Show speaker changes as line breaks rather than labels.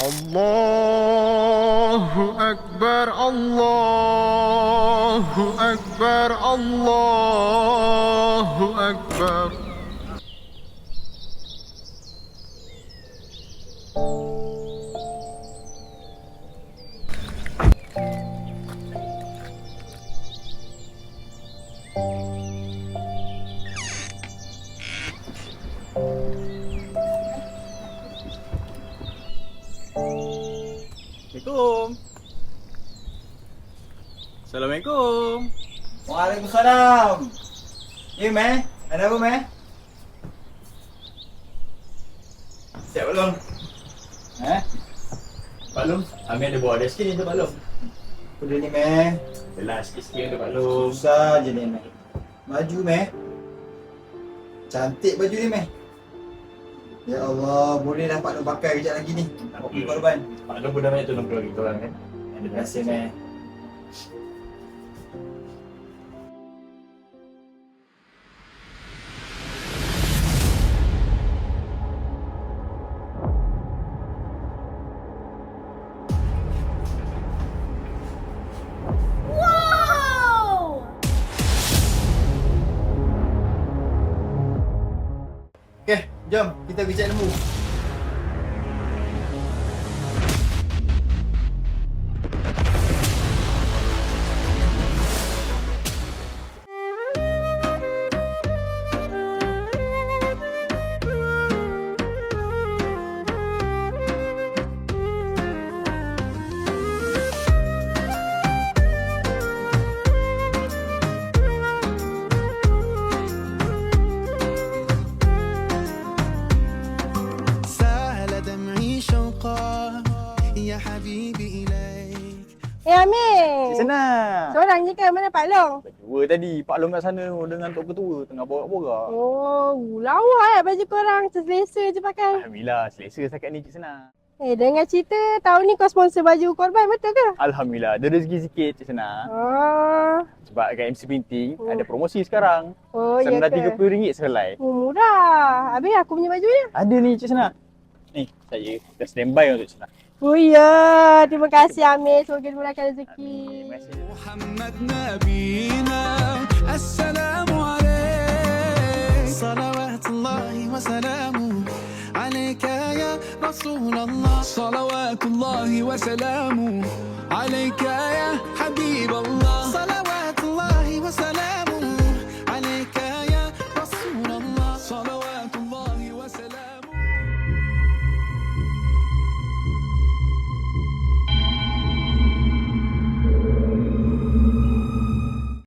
Allahu Akbar, Allahu Akbar, Allahu Akbar.
Assalamualaikum. Assalamualaikum.
Waalaikumsalam. Ya, Meh? Ada apa, Meh?
Siap balong.
Eh?
Balong. Ambil ada bawa ada sikit ni untuk balong.
Apa ni, Meh?
Adalah sikit-sikit untuk balong.
Susah je ni, Meh. Baju, Meh. Cantik baju ni, Meh. Ya Allah, boleh dah Pak Long pakai kejap lagi ni. Nak pergi korban.
Pak Long pun dah banyak tolong keluarga kita orang kan.
Terima kasih, Meh. Okey, jom kita pergi cek lembu.
سال دمعي شوقا يا حبيبي إليك.
Amir.
Senang.
Seorang je kan? Mana Pak Long?
Berdua tadi, Pak Long kat sana dengan Tok Ketua tengah borak-borak.
Oh, lawa baju korang. Selesa je pakai.
Alhamdulillah, selesa setakat ni Cik Senang.
Dengar cerita tahun ni kau sponsor baju korban, betul ke?
Alhamdulillah, ada rezeki sikit Cik Senang.
Oh,
Sebab kat MC Printing ada promosi sekarang.
oh ya
Senang
ke?
RM30 sehelai.
Oh, murah. Habis aku punya baju ni?
Ada ni Cik Senang. Ni, saya dah standby untuk Cik Senang.
Oh ya, terima kasih Amir. Semoga dimurahkan rezeki.
Terima kasih.
محمد نبينا السلام عليك صلوات الله وسلامه عليك يا رسول الله صلوات الله وسلامه عليك